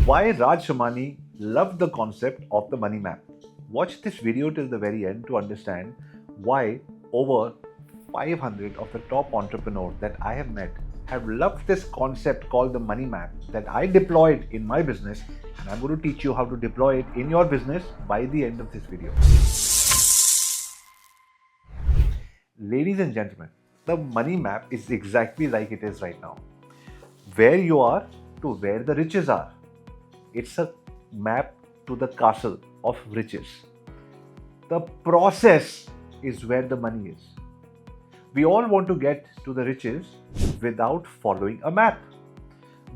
Why Raj Shamani loved the concept of the money map. Watch this video till the very end to understand why over 500 of the top entrepreneurs that I have met have loved this concept called the money map that I deployed in my business, and I'm going to teach you how to deploy it in your business by the end of this video. Ladies and gentlemen, the money map is exactly like it is right now. Where you are to where the riches are. It's a map to the castle of riches. The process is where the money is. We all want to get to the riches without following a map.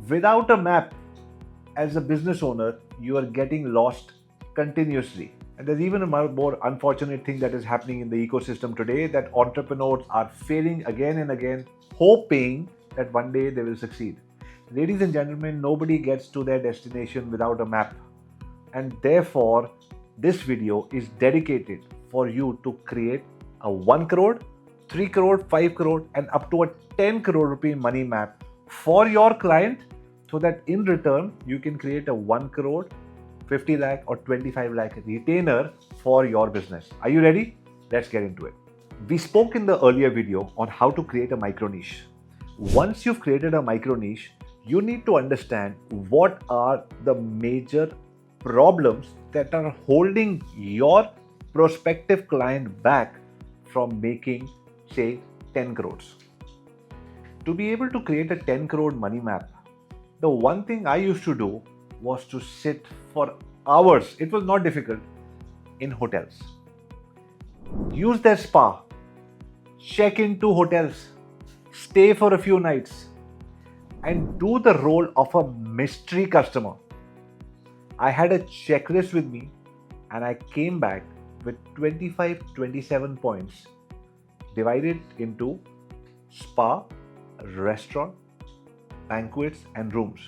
Without a map, as a business owner, you are getting lost continuously. And there's even a more unfortunate thing that is happening in the ecosystem today, that entrepreneurs are failing again and again, hoping that one day they will succeed. Ladies and gentlemen, nobody gets to their destination without a map. And therefore, this video is dedicated for you to create a 1 crore, 3 crore, 5 crore and up to a 10 crore rupee money map for your client, so that in return, you can create a 1 crore, 50 lakh or 25 lakh retainer for your business. Are you ready? Let's get into it. We spoke in the earlier video on how to create a micro niche. Once you've created a micro niche, you need to understand what are the major problems that are holding your prospective client back from making, say, 10 crores. To be able to create a 10 crore money map, the one thing I used to do was to sit for hours, it was not difficult, in hotels. Use their spa, check into hotels, stay for a few nights, and do the role of a mystery customer. I had a checklist with me and I came back with 27 points divided into spa, restaurant, banquets and rooms.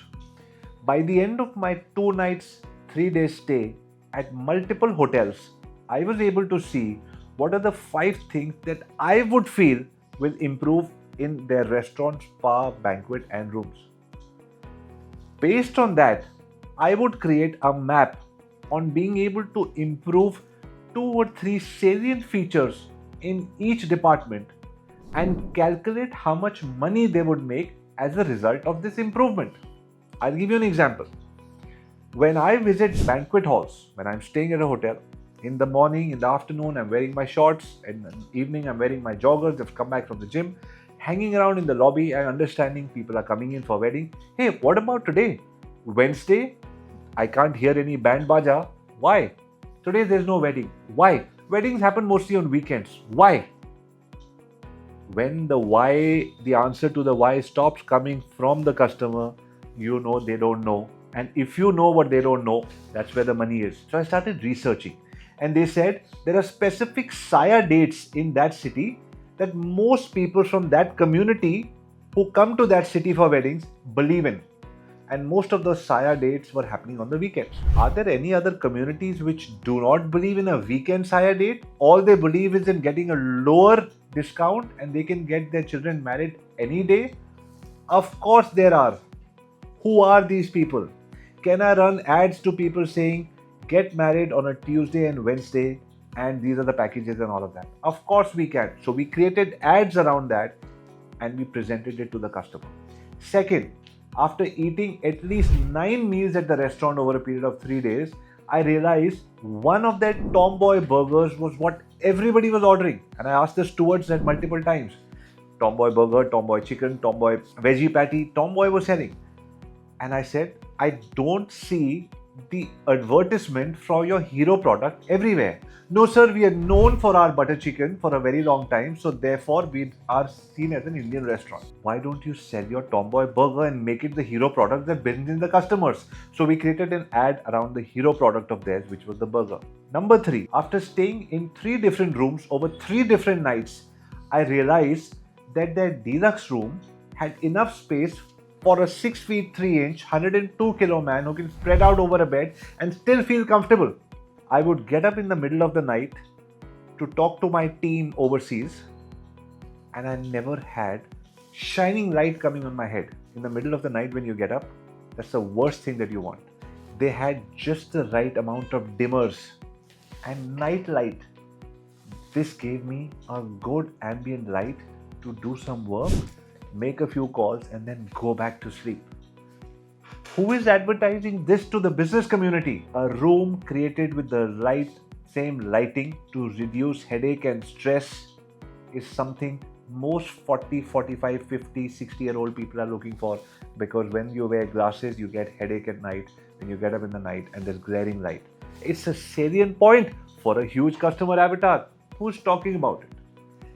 By the end of my 2 nights, 3 days stay at multiple hotels, I was able to see what are the 5 things that I would feel will improve in their restaurant, spa, banquet and rooms. Based on that, I would create a map on being able to improve 2 or 3 salient features in each department and calculate how much money they would make as a result of this improvement. I'll give you an example. When I visit banquet halls, when I'm staying at a hotel, in the morning, in the afternoon, I'm wearing my shorts, in the evening, I'm wearing my joggers, I've come back from the gym, hanging around in the lobby and understanding people are coming in for wedding. Hey, what about today? Wednesday, I can't hear any band baja. Why? Today there's no wedding. Why? Weddings happen mostly on weekends. Why? When the why, the answer to the why stops coming from the customer, you know they don't know. And if you know what they don't know, that's where the money is. So I started researching. And they said there are specific Saya dates in that city that most people from that community who come to that city for weddings believe in. And most of those Saya dates were happening on the weekends. Are there any other communities which do not believe in a weekend Saya date? All they believe is in getting a lower discount and they can get their children married any day? Of course there are. Who are these people? Can I run ads to people saying, get married on a Tuesday and Wednesday and these are the packages and all of that? Of course we can. So we created ads around that and we presented it to the customer. Second, after eating at least 9 meals at the restaurant over a period of 3 days, I realized one of their tomboy burgers was what everybody was ordering. And I asked the stewards that multiple times. Tomboy burger, tomboy chicken, tomboy veggie patty, tomboy was selling. And I said, I don't see the advertisement for your hero product everywhere. No sir, we are known for our butter chicken for a very long time, so therefore we are seen as an Indian restaurant. Why don't you sell your tomboy burger and make it the hero product that brings in the customers? So we created an ad around the hero product of theirs, which was the burger. Number 3, after staying in 3 different rooms over 3 different nights, I realized that their deluxe room had enough space for a 6 feet 3 inch, 102 kilo man who can spread out over a bed and still feel comfortable. I would get up in the middle of the night to talk to my team overseas, and I never had shining light coming on my head in the middle of the night when you get up. That's the worst thing that you want. They had just the right amount of dimmers and night light. This gave me a good ambient light to do some work, make a few calls, and then go back to sleep. Who is advertising this to the business community? A room created with the right same lighting to reduce headache and stress is something most 40, 45, 50, 60-year-old people are looking for, because when you wear glasses, you get headache at night when you get up in the night and there's glaring light. It's a salient point for a huge customer avatar who's talking about it.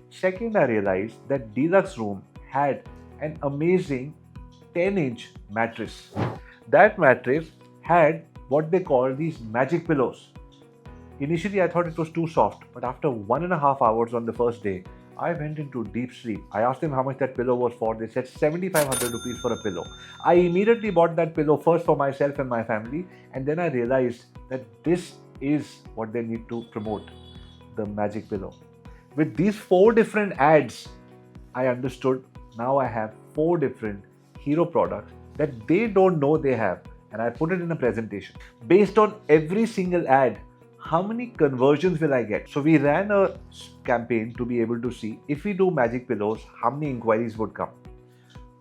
Second, I realized that Deluxe Room had an amazing 10-inch mattress. That mattress had what they call these magic pillows. Initially, I thought it was too soft, but after 1.5 hours on the first day, I went into deep sleep. I asked them how much that pillow was for. They said 7,500 rupees for a pillow. I immediately bought that pillow first for myself and my family, and then I realized that this is what they need to promote, the magic pillow. With these 4 different ads, I understood now I have 4 different hero products that they don't know they have, and I put it in a presentation. Based on every single ad, how many conversions will I get? So we ran a campaign to be able to see if we do magic pillows, how many inquiries would come.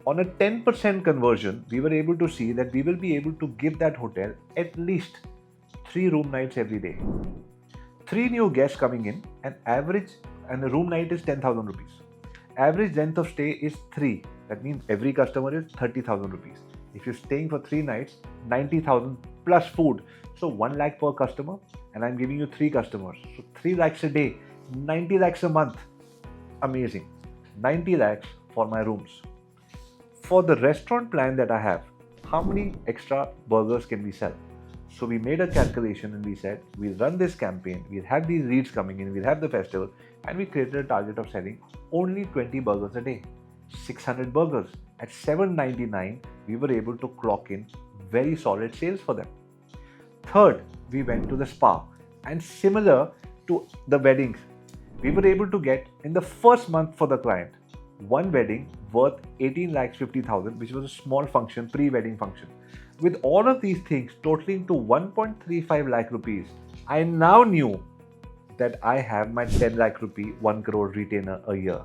On a 10% conversion, we were able to see that we will be able to give that hotel at least 3 room nights every day. 3 new guests coming in, and the room night is 10,000 rupees. Average length of stay is 3. That means every customer is 30,000 rupees. If you're staying for 3 nights, 90,000 plus food. So 1 lakh per customer, and I'm giving you 3 customers. So 3 lakhs a day, 90 lakhs a month. Amazing. 90 lakhs for my rooms. For the restaurant plan that I have, how many extra burgers can we sell? So we made a calculation and we said, we'll run this campaign, we'll have these leads coming in, we'll have the festival, and we created a target of selling only 20 burgers a day. 600 burgers. At $7.99, we were able to clock in very solid sales for them. Third, we went to the spa, and similar to the weddings, we were able to get in the first month for the client 1 wedding worth 18,50,000, which was a small function, pre-wedding function. With all of these things totaling to 1.35 lakh rupees, I now knew that I have my 10 lakh rupee 1 crore retainer a year.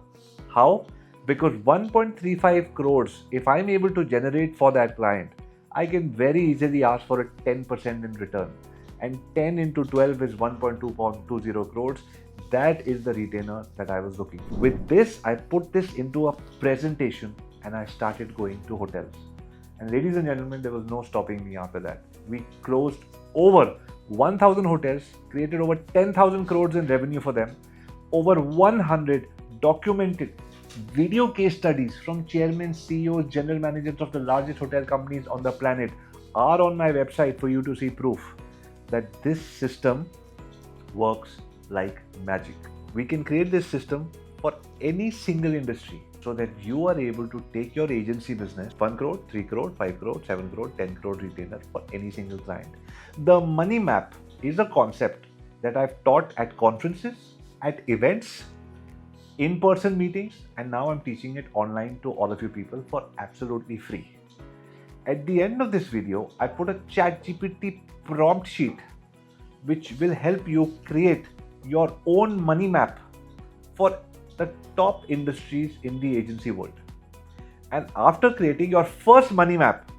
How? Because 1.35 crores, if I'm able to generate for that client, I can very easily ask for a 10% in return. And 10 into 12 is 1.220 crores. That is the retainer that I was looking for. With this, I put this into a presentation and I started going to hotels. And ladies and gentlemen, there was no stopping me after that. We closed over 1,000 hotels, created over 10,000 crores in revenue for them, over 100 documented video case studies from chairmen, CEOs, general managers of the largest hotel companies on the planet are on my website for you to see proof that this system works like magic. We can create this system for any single industry so that you are able to take your agency business 1 crore, 3 crore, 5 crore, 7 crore, 10 crore retainer for any single client. The money map is a concept that I've taught at conferences, at events, in-person meetings, and now I'm teaching it online to all of you people for absolutely free. At the end of this video, I put a ChatGPT prompt sheet which will help you create your own money map for the top industries in the agency world. And after creating your first money map,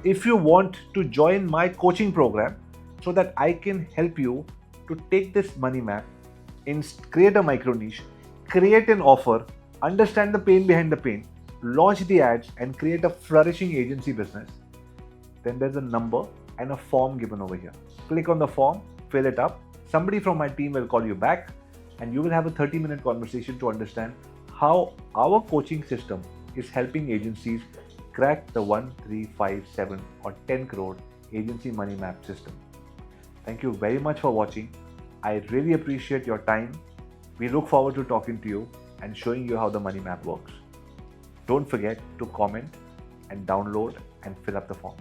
if you want to join my coaching program so that I can help you to take this money map, create a micro niche, create an offer, understand the pain behind the pain, launch the ads, and create a flourishing agency business, then there's a number and a form given over here. Click on the form, fill it up. Somebody from my team will call you back, and you will have a 30-minute conversation to understand how our coaching system is helping agencies crack the 1, 3, 5, 7 or 10 crore agency money map system. Thank you very much for watching. I really appreciate your time. We look forward to talking to you and showing you how the money map works. Don't forget to comment and download and fill up the form.